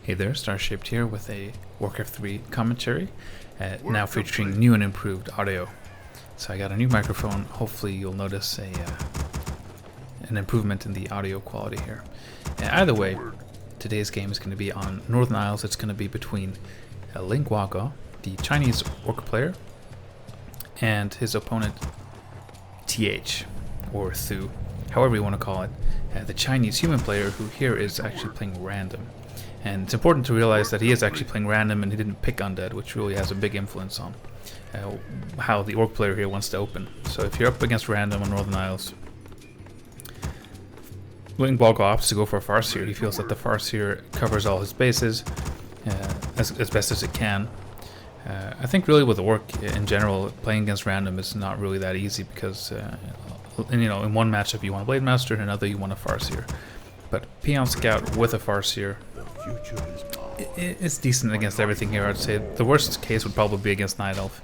Hey there, Starshaped here with a Warcraft 3 commentary, now featuring new and improved audio. So I got a new microphone. Hopefully you'll notice an improvement in the audio quality here. Either way, today's game is going to be on Northern Isles. It's going to be between LinGuaGua, the Chinese orc player, and his opponent TH, or Thu, however you want to call it, the Chinese human player, who here is actually playing random. And it's important to realize that he is actually playing random and he didn't pick undead, which really has a big influence on how the orc player here wants to open. So if you're up against random on Northern Isles, LinGuaGua opts to go for a Farseer. He feels that the Farseer covers all his bases as best as it can. I think really with the orc in general, playing against random is not really that easy because in one matchup you want a Blade Master, in another you want a Farseer. But Peon Scout with a Farseer, it's decent against everything here. I'd say the worst case would probably be against Night Elf.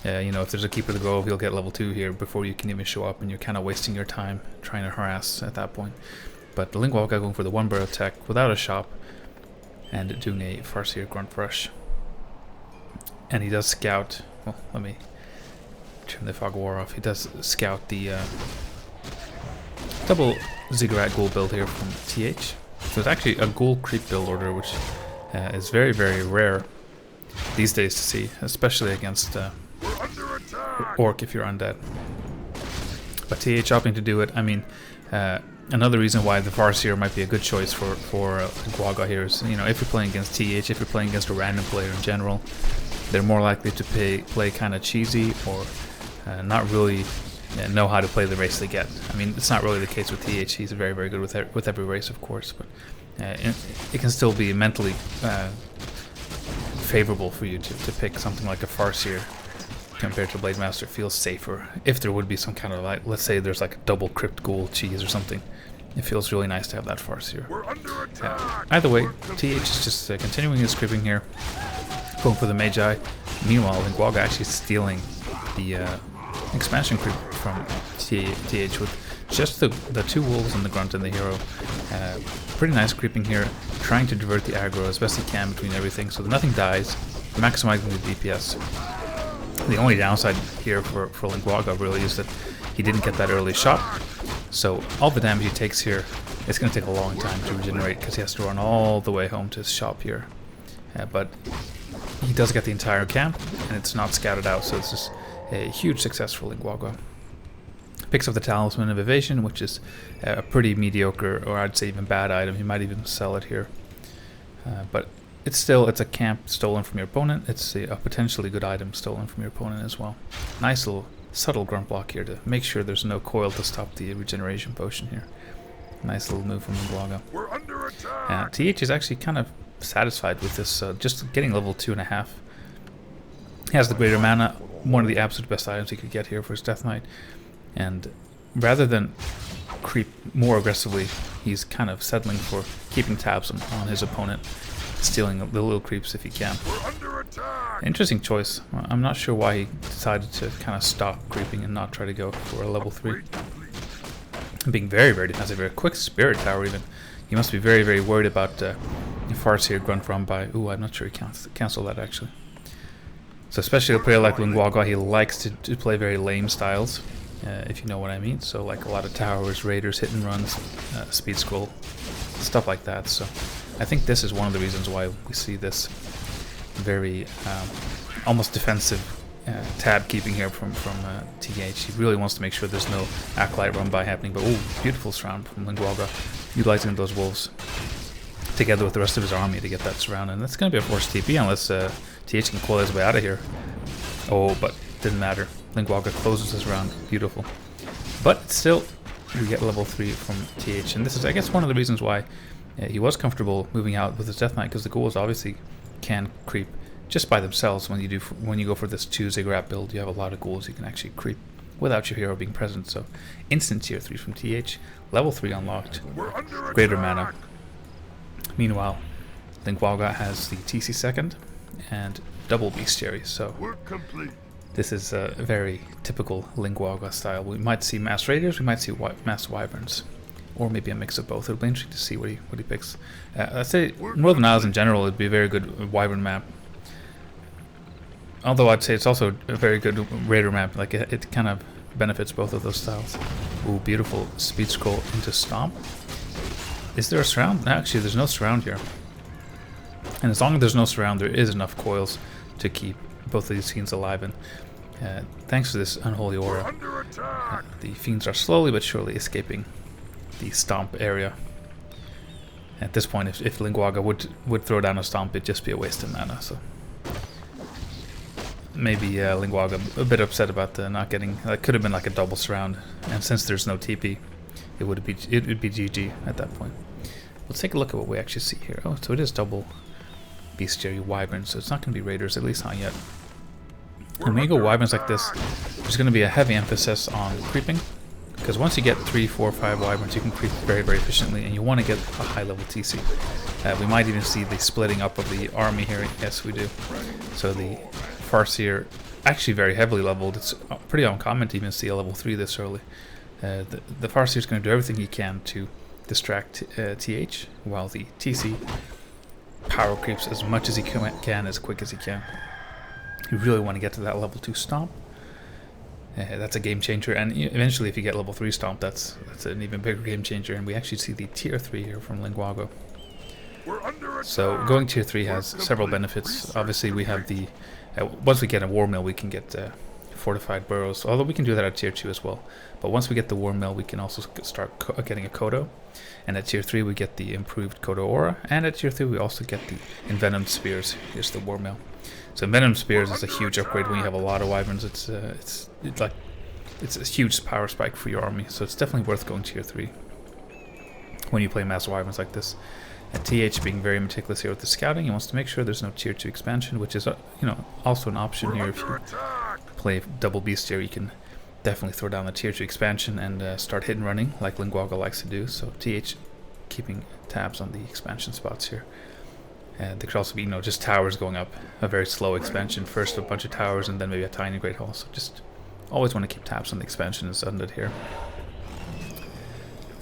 If there's a Keeper to go, he'll get level 2 here before you can even show up, and you're kind of wasting your time trying to harass at that point. But the LinGuaGua going for the one barrel attack without a shop and doing a Farseer Grunt Rush. And he does scout. Well, let me turn the Fog War off. He does scout the double Ziggurat Ghoul build here from TH. So it's actually a Ghoul creep build order, which is very, very rare these days to see, especially against Orc if you're undead. But TH opting to do it, I mean, another reason why the Farseer might be a good choice for LinGuaGua here is, if you're playing against TH, if you're playing against a random player in general, they're more likely to play kind of cheesy or not really know how to play the race they get. I mean, it's not really the case with TH. He's very, very good with every race, of course, but it can still be mentally favorable for you to pick something like a Farseer compared to Blade Master. Feels safer. If there would be some kind of, like, let's say there's like a double Crypt Ghoul cheese or something, it feels really nice to have that Farseer. Either way, TH is just continuing his creeping here, going for the Magi. Meanwhile, LinGuaGua actually stealing the expansion creep from TH with just the two wolves and the grunt and the hero. Pretty nice creeping here, trying to divert the aggro as best he can between everything so that nothing dies, maximizing the DPS. The only downside here for LinGuaGua really is that he didn't get that early shot, so all the damage he takes here, it's going to take a long time to regenerate because he has to run all the way home to his shop here. But he does get the entire camp, and it's not scouted out, so it's just a huge success for LinGuaGua. Picks up the Talisman of Evasion, which is a pretty mediocre, or I'd say even bad item. He might even sell it here. But it's a camp stolen from your opponent. It's a potentially good item stolen from your opponent as well. Nice little subtle grunt block here to make sure there's no coil to stop the regeneration potion here. Nice little move from LinGuaGua. TH is actually kind of satisfied with this, just getting level 2.5. He has the greater mana, one of the absolute best items he could get here for his Death Knight, and rather than creep more aggressively, he's kind of settling for keeping tabs on his opponent, stealing the little creeps if he can. Interesting choice. I'm not sure why he decided to kind of stop creeping and not try to go for a level 3. Being very, very defensive, very quick Spirit Tower even. He must be very, very worried about Farseer Grunt Run by. Ooh, I'm not sure he cancelled that actually. So especially a player like LinGuaGua, he likes to play very lame styles, if you know what I mean. So like a lot of towers, raiders, hit and runs, speed scroll, stuff like that. So I think this is one of the reasons why we see this very almost defensive tab keeping here from TH. He really wants to make sure there's no Acolyte run by happening. But ooh, beautiful surround from LinGuaGua, utilizing those wolves together with the rest of his army to get that surround. And that's going to be a forced TP unless TH can coil his way out of here. Oh, but didn't matter. LinGuaGua closes his round. Beautiful. But still, we get level 3 from TH. And this is, I guess, one of the reasons why he was comfortable moving out with his Death Knight, because the ghouls obviously can creep just by themselves. When you go for this 2 Ziggurat build, you have a lot of ghouls you can actually creep without your hero being present. So instant tier 3 from TH. Level 3 unlocked. Greater mana. Meanwhile, LinGuaGua has the TC second and double bestiary, so this is a very typical LinGuaGua style. We might see mass raiders, we might see mass wyverns. or maybe a mix of both. It'll be interesting to see what he picks. I'd say Northern Isles in general would be a very good Wyvern map. Although I'd say it's also a very good Raider map. Like it kind of benefits both of those styles. Ooh, beautiful speed scroll into Stomp. Is there a surround? Actually, there's no surround here. And as long as there's no surround, there is enough coils to keep both of these fiends alive. And thanks to this Unholy Aura, the fiends are slowly but surely escaping the Stomp area. At this point, if LinGuaGua would throw down a Stomp, it'd just be a waste of mana. So maybe LinGuaGua a bit upset about not getting. That could have been like a double surround, and since there's no TP, it would be GG at that point. Let's take a look at what we actually see here. Oh, so it is double Bestiary Wyverns, so it's not going to be Raiders, at least not yet. And when you go Wyverns like this, there's going to be a heavy emphasis on creeping, because once you get 3, 4, 5 Wyverns, you can creep very, very efficiently, and you want to get a high level TC. We might even see the splitting up of the army here. Yes, we do. So the Farseer, actually very heavily leveled. It's pretty uncommon to even see a level 3 this early. The Farseer is going to do everything he can to distract TH, while the TC power creeps as much as he can, as quick as he can. You really want to get to that level 2 Stomp. That's a game changer, and eventually if you get level 3 Stomp, that's an even bigger game changer, and we actually see the tier 3 here from LinGuaGua. So going tier 3 has several benefits. Obviously we have the, once we get a War Mill, we can get fortified burrows, although we can do that at tier 2 as well. But once we get the War Mill, we can also start getting a Kodo, and at tier 3 we get the improved Kodo Aura, and at tier 3 we also get the Envenomed Spears. Here's the War Mill. So Envenomed Spears is a huge upgrade when you have a lot of Wyverns. It's a huge power spike for your army, so it's definitely worth going tier 3 when you play mass Wyverns like this. And TH being very meticulous here with the scouting, he wants to make sure there's no tier 2 expansion, which is also an option here. If you play double Bestiary, you can definitely throw down the tier 2 expansion and start hit and running like LinGuaGua likes to do. So TH keeping tabs on the expansion spots here. And there could also be just towers going up, a very slow expansion. First a bunch of towers and then maybe a tiny Great Hall. So just always want to keep tabs on the expansion as Undead here.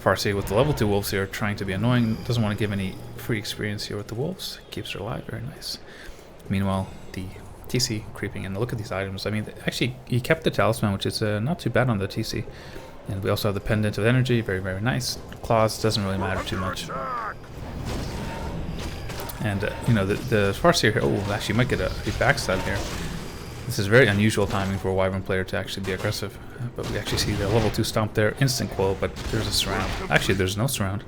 Farseer with the level 2 wolves here, trying to be annoying, doesn't want to give any free experience here with the wolves, keeps her alive, very nice. Meanwhile, the TC creeping in. Look at these items. I mean, actually, he kept the talisman, which is not too bad on the TC. And we also have the pendant of energy, very, very nice. Claws doesn't really matter too much. And the Farseer here, oh, actually might get a backstab here. This is very unusual timing for a Wyvern player to actually be aggressive. But we actually see the level 2 Stomp there, instant coil, but there's a surround. Actually, there's no surround.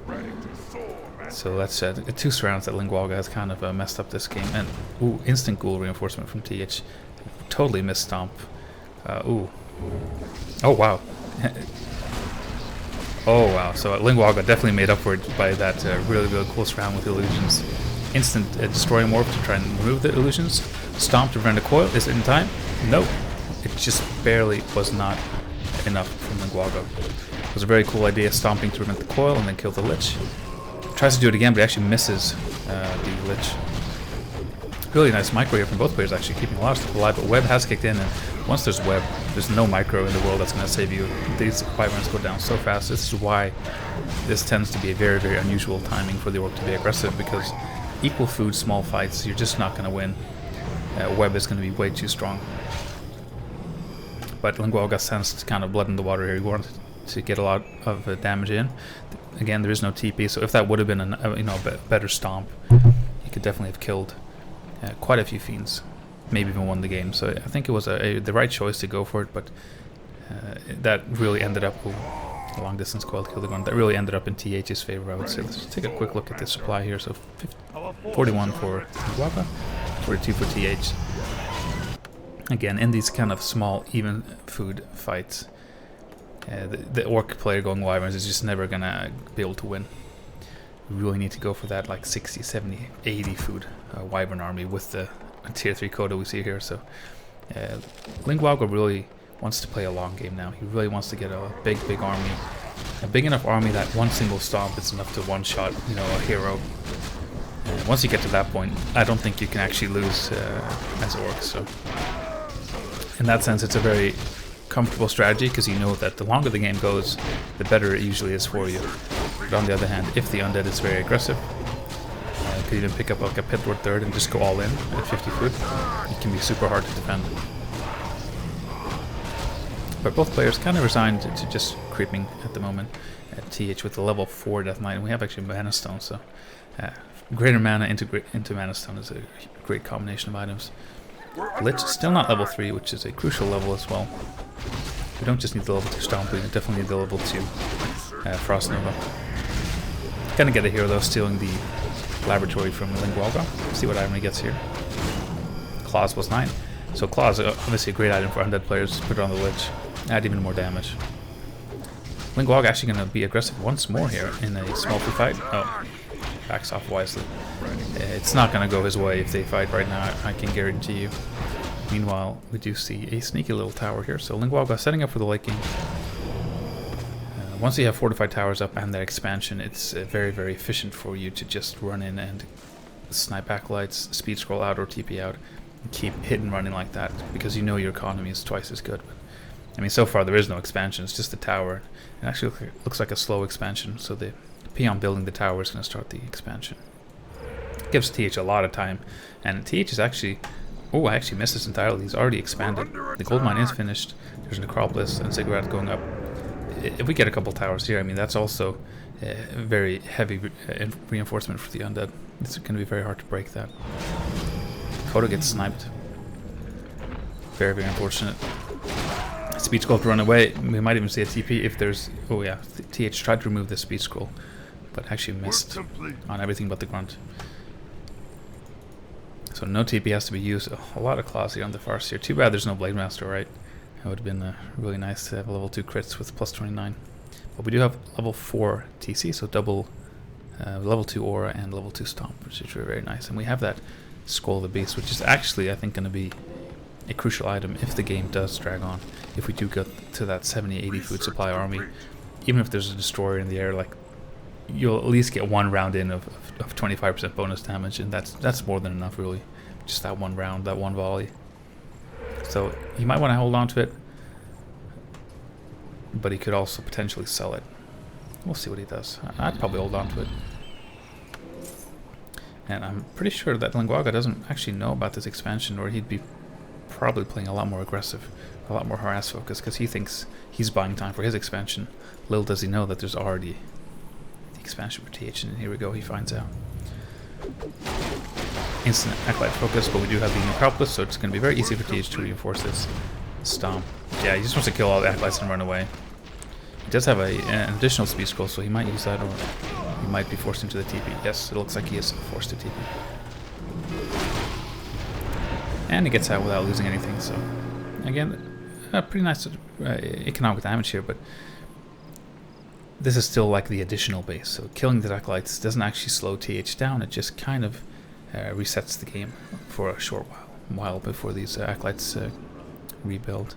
So that's 2 surrounds that LinGuaGua has kind of messed up this game. And ooh, instant ghoul reinforcement from TH. Totally missed Stomp. Ooh. Oh wow. Oh wow. So LinGuaGua definitely made up for it by that really, really cool surround with illusions. Instant destroy morph to try and remove the illusions. Stomp to prevent a coil. Is it in time? Nope. It just barely was not enough from LinGuaGua. It was a very cool idea, stomping to prevent the coil and then kill the Lich. Tries to do it again, but he actually misses the Lich. Really nice micro here from both players, actually keeping a lot of stuff alive, but web has kicked in, and once there's web, there's no micro in the world that's going to save you. These Wyverns go down so fast. This is why this tends to be a very, very unusual timing for the Orc to be aggressive, because equal food, small fights, you're just not going to win. Web is going to be way too strong. But LinGuaGua sensed kind of blood in the water here. He wanted to get a lot of damage in. Again, there is no TP, so if that would have been a better Stomp, he could definitely have killed quite a few fiends, maybe even won the game. So I think it was the right choice to go for it, but that really ended up a long distance coil kill the gun. That really ended up in TH's favor, I would say. Let's take a quick look at the supply here. So 41 for LinGuaGua, 42 for TH. Again, in these kind of small, even food fights, the Orc player going Wyverns is just never gonna be able to win. You really need to go for that like 60, 70, 80 food Wyvern army with the tier 3 Kodo we see here. So LinGuaGua really wants to play a long game now. He really wants to get a big army. A big enough army that one single Stomp is enough to one-shot, a hero. And once you get to that point, I don't think you can actually lose as Orcs. So in that sense, it's a very comfortable strategy because you know that the longer the game goes, the better it usually is for you. But on the other hand, if the undead is very aggressive, you could even pick up like a Pit Lord third and just go all in at 50 food. It can be super hard to defend. But both players kind of resigned to just creeping at the moment. At TH with the level 4 Death Knight, and we have actually Mana Stone, so greater mana into Mana Stone is a great combination of items. Lich still not level 3, which is a crucial level as well. We don't just need the level 2 Stomp, we definitely need the level 2 Frost Nova. Gonna get a hero though, stealing the laboratory from LinGuaGua. See what item he gets here. Claws plus 9. So Claws are obviously a great item for undead players. Put it on the Lich, add even more damage. LinGuaGua actually going to be aggressive once more here in a small free fight. Oh, backs off wisely. It's not going to go his way if they fight right now, I can guarantee you. Meanwhile, we do see a sneaky little tower here. So LinGuaGua setting up for the late game. Once you have fortified towers up and that expansion, it's very, very efficient for you to just run in and snipe acolytes, speed scroll out or TP out, and keep hit and running like that, because you know your economy is twice as good. I mean, so far there is no expansion, it's just the tower. It actually looks like a slow expansion, so the peon building the tower is going to start the expansion. It gives TH a lot of time, and TH is actually... Oh, I actually missed this entirely. He's already expanded. The gold mine is finished. There's an Necropolis and Ziggurat going up. If we get a couple towers here, I mean, that's also a very heavy reinforcement for the undead. It's going to be very hard to break that. Kodo gets sniped. Very, very unfortunate. Speed scroll to run away. We might even see a TP if there's... Oh yeah, TH tried to remove the speed scroll, but actually missed on everything but the grunt. So no TP has to be used. A lot of claws here on the Farseer. Too bad there's no Blade Master, right? It would have been really nice to have level 2 crits with plus 29. But we do have level 4 TC, so double level 2 Aura and level 2 Stomp, which is very, very nice. And we have that Skull of the Beast, which is actually, I think, going to be a crucial item if the game does drag on. If we do get to that 70-80 food supply army, even if there's a destroyer in the air, like, you'll at least get one round in of 25% bonus damage, and that's more than enough, really. Just that one round, that one volley. So he might want to hold on to it, but he could also potentially sell it. We'll see what he does. I'd probably hold on to it. And I'm pretty sure that LinGuaGua doesn't actually know about this expansion, or he'd be probably playing a lot more aggressive, a lot more harass focus, because he thinks he's buying time for his expansion. Little does he know that there's already the expansion for TH, and here we go, he finds out. Instant Acolyte focus, but we do have the Necropolis, so it's going to be very easy for TH to reinforce this Stomp. Yeah, he just wants to kill all the Acolytes and run away. He does have an additional speed scroll, so he might use that, or he might be forced into the TP. Yes, it looks like he is forced to TP. And he gets out without losing anything, so again, pretty nice economic damage here, but this is still like the additional base, so killing the Acolytes doesn't actually slow TH down, it just kind of resets the game for a short while before these Acolytes rebuild.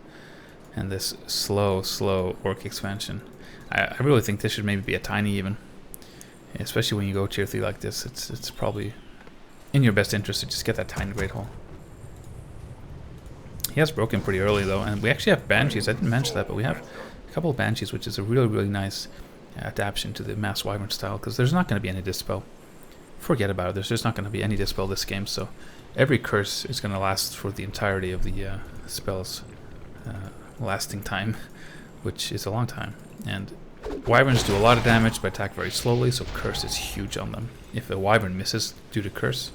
And this slow Orc expansion, I really think this should maybe be a tiny even, especially when you go tier 3 like this. It's probably in your best interest to just get that tiny Great Hall. He has broken pretty early though, and we actually have Banshees. I didn't mention that, but we have a couple of Banshees, which is a really nice adaptation to the Mass Wyvern style, because there's not going to be any Dispel. Forget about it, there's just not going to be any Dispel this game, so every curse is going to last for the entirety of the spell's lasting time, which is a long time. And Wyverns do a lot of damage but attack very slowly, so curse is huge on them. If a Wyvern misses due to curse,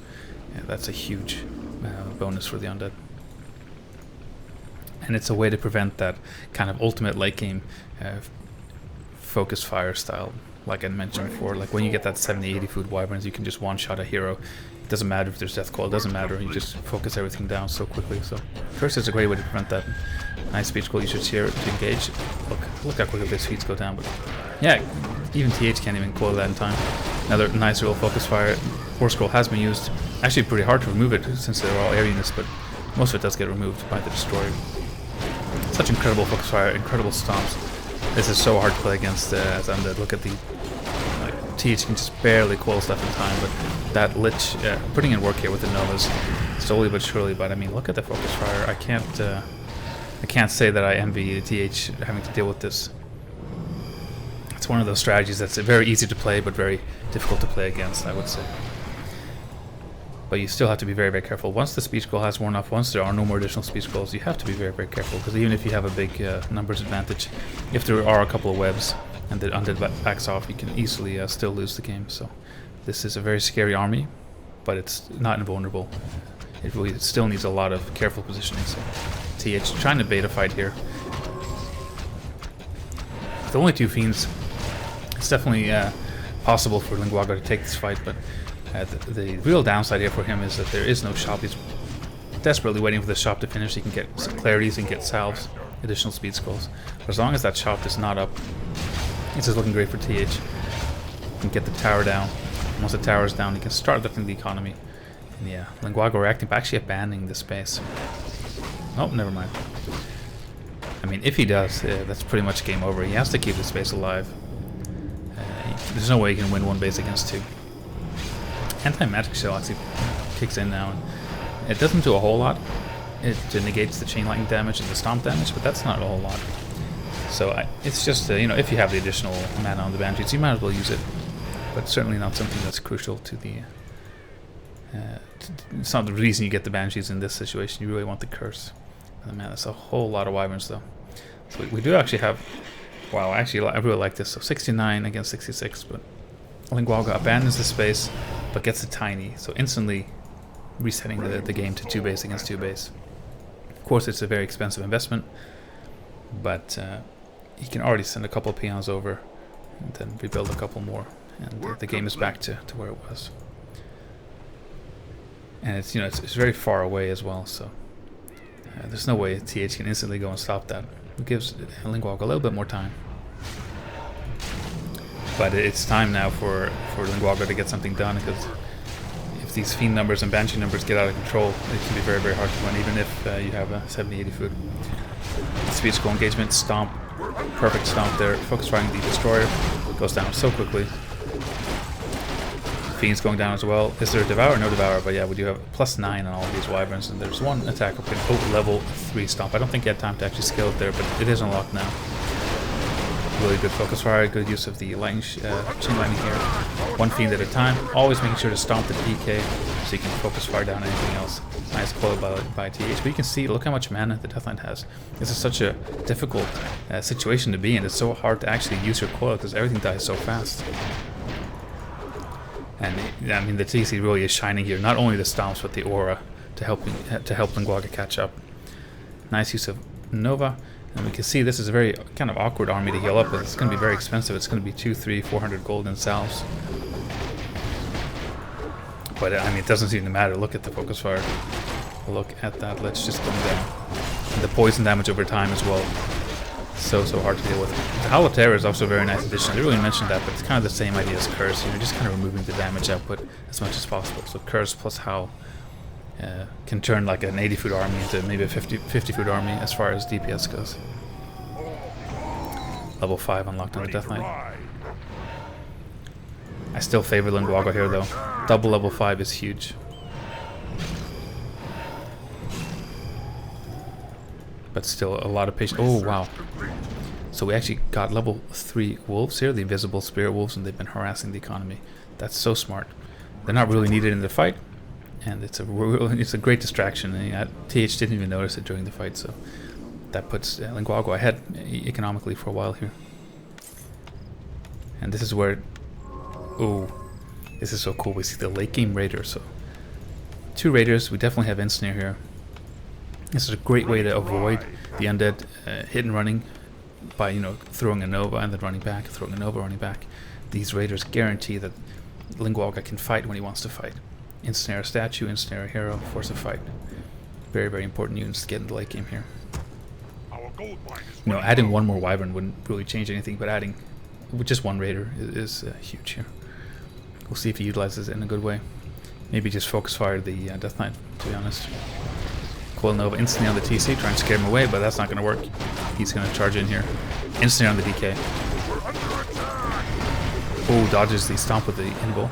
that's a huge bonus for the undead. And it's a way to prevent that kind of ultimate late game focus fire style, like I mentioned before. Like when you get that 70-80 food Wyverns, you can just one-shot a hero. It doesn't matter if there's Death Call, it doesn't matter, you just focus everything down so quickly. So curse is a great way to prevent that. Nice speed scroll usage here to engage. Look how quickly these feats go down, but yeah, even TH can't even quote that in time. Another nice real focus fire. Force scroll has been used. Actually pretty hard to remove it since they're all airiness, but most of it does get removed by the destroyer. Such incredible focus fire, incredible stomps. This is so hard to play against as undead. Look at the TH can just barely coil stuff in time, but that Lich putting in work here with the Novas slowly but surely. But I mean, look at the focus fire. I can't I can't say that I envy TH having to deal with this. It's one of those strategies that's very easy to play, but very difficult to play against, I would say. But you still have to be very, very careful. Once the speed scroll has worn off, once there are no more additional speed scrolls, you have to be very, very careful. Because even if you have a big numbers advantage, if there are a couple of webs and the undead backs off, you can easily still lose the game. So this is a very scary army, but it's not invulnerable. It really still needs a lot of careful positioning. So TH trying to bait a fight here. With only 2 fiends, it's definitely possible for LinGuaGua to take this fight, but the real downside here for him is that there is no shop. He's desperately waiting for the shop to finish. He can get some clarities and get salves, additional speed scrolls. But as long as that shop is not up, it's just looking great for TH. He can get the tower down. Once the tower is down, he can start lifting the economy. And yeah, LinGuaGua reacting by actually abandoning the space. Oh, never mind. I mean, if he does, that's pretty much game over. He has to keep the space alive. There's no way he can win 1 base against 2. Anti-magic shell actually kicks in now. And it doesn't do a whole lot. It negates the chain lightning damage and the stomp damage, but that's not a whole lot. So it's just, you know, if you have the additional mana on the Banshees, you might as well use it. But certainly not something that's crucial to the... it's not the reason you get the Banshees in this situation. You really want the curse. Oh, man, that's a whole lot of Wyverns, though. So we do actually have... Wow, actually, I really like this. So 69 against 66, but LinGuaGua abandons the space, but gets a tiny. So instantly resetting the game to 2 base against 2 base. Of course, it's a very expensive investment, but he can already send a couple of peons over and then rebuild a couple more, and the game is back to where it was. And it's, you know, it's very far away as well, so there's no way TH can instantly go and stop that. It gives LinGuaGua a little bit more time. But it's time now for LinGuaGua to get something done, because if these Fiend numbers and Banshee numbers get out of control, it can be very, very hard to win, even if you have a 70-80 food. Speed scroll engagement, stomp, perfect stomp there. Focus firing the Destroyer, goes down so quickly. Fiend's going down as well. Is there a Devour? No Devour, but yeah, we do have +9 on all of these Wyverns, and there's 1 attack up in level 3 stomp. I don't think you had time to actually scale it there, but it is unlocked now. Really good focus fire, good use of the lightning chain lightning here. 1 Fiend at a time, always making sure to stomp the DK so you can focus fire down anything else. Nice coil by TH, but you can see, look how much mana the Deathline has. This is such a difficult situation to be in. It's so hard to actually use your coil because everything dies so fast. And I mean, the TC really is shining here. Not only the stomps, but the aura to help LinGuaGua catch up. Nice use of Nova, and we can see this is a very kind of awkward army to heal up with. It's going to be very expensive. It's going to be 200, 300, 400 gold in salves. But I mean, it doesn't seem to matter. Look at the focus fire. Look at that. Let's just go down. And the poison damage over time as well. So hard to deal with. The Howl of Terror is also a very nice addition. I didn't really mention that, but it's kind of the same idea as Curse. You know, just kind of removing the damage output as much as possible. So Curse plus Howl can turn like an 80 food army into maybe a 50 food army as far as DPS goes. Level 5 unlocked on the Death Knight. I still favor LinGuaGua here though. Double level 5 is huge. But still a lot of patience. Oh wow. So we actually got level 3 wolves here, the invisible spirit wolves, and they've been harassing the economy. That's so smart. They're not really needed in the fight, and it's a great distraction. And TH didn't even notice it during the fight, so that puts LinGuaGua ahead economically for a while here. And this is where, oh, this is so cool. We see the late game raider. So 2 raiders. We definitely have Ensnare here. This is a great way to avoid the undead hit and running by, you know, throwing a Nova and then running back, throwing a Nova, running back. These raiders guarantee that LinGuaGua can fight when he wants to fight. Ensnare a statue, ensnare a hero, force a fight. Very, very important units to get in the late game here. You know, adding 1 more Wyvern wouldn't really change anything, but adding just 1 raider is huge here. We'll see if he utilizes it in a good way. Maybe just focus fire the Death Knight, to be honest. Coil Nova instantly on the TC, trying to scare him away, but that's not going to work. He's going to charge in here. Instantly on the DK. Oh, dodges the stomp with the invul.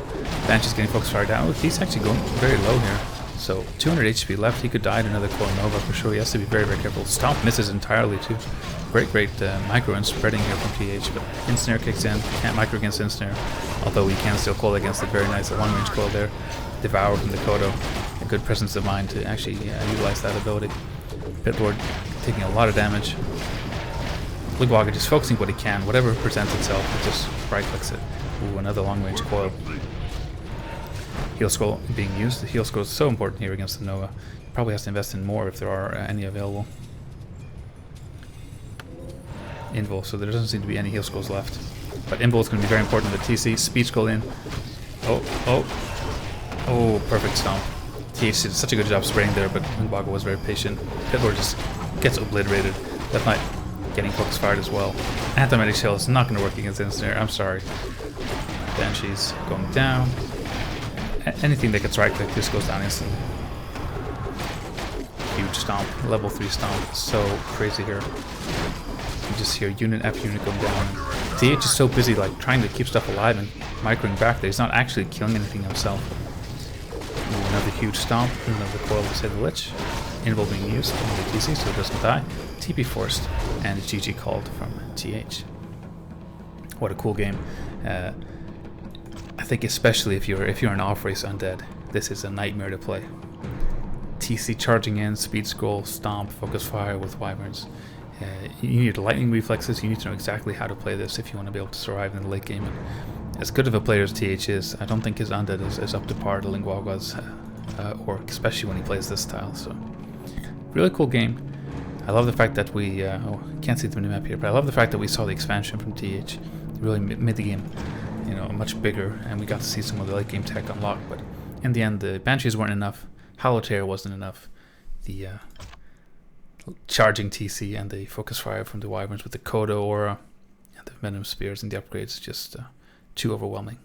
Banshee's getting focus fire down. Oh, he's actually going very low here. So 200 HP left. He could die to another Coil Nova for sure. He has to be very, very careful. Stomp misses entirely too. Great micro and spreading here from TH, but Ensnare kicks in. Can't micro against Ensnare, although he can still coil against it. Very nice. A long-range coil there. Devour from the Kodo. A good presence of mind to actually utilize that ability. Pit Lord taking a lot of damage. LinGuaGua just focusing what he can. Whatever presents itself, it just right-clicks it. Ooh, another long-range coil. Heal Scroll being used. The Heal Scroll is so important here against the Nova. He probably has to invest in more if there are any available. Invul, so there doesn't seem to be any Heal Scrolls left. But Invul is going to be very important with TC. Speed Scroll in. Oh, perfect stomp. TH did such a good job spraying there, but LinGuaGua was very patient. Pit Lord just gets obliterated. Death Knight getting focus fired as well. Anti-Magic Shell is not going to work against Ensnare. I'm sorry. Banshee's going down. Anything that gets right-click just goes down instantly. Huge stomp. Level 3 stomp. So crazy here. You just hear unit after unit going down. TH is so busy like trying to keep stuff alive and microing back there. He's not actually killing anything himself. Ooh, another huge stomp. Another coil to save the Lich. Invul being used on the TC so it doesn't die. TP forced and GG called from TH. What a cool game. I think especially if you're an off-race undead, this is a nightmare to play. TC charging in, speed scroll, stomp, focus fire with Wyverns. You need lightning reflexes. You need to know exactly how to play this if you want to be able to survive in the late game. And as good of a player as TH is, I don't think his undead is up to par to LinGuaGua's, or especially when he plays this style. So, really cool game. I love the fact that we can't see the minimap here, but I love the fact that we saw the expansion from TH. It really made the game, much bigger, and we got to see some of the late game tech unlock. But in the end, the Banshees weren't enough. Hollow Tear wasn't enough. The charging TC and the focus fire from the Wyverns with the Kodo aura and the Venom Spears and the upgrades just too overwhelming.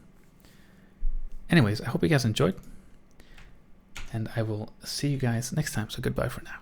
Anyways, I hope you guys enjoyed, and I will see you guys next time. So goodbye for now.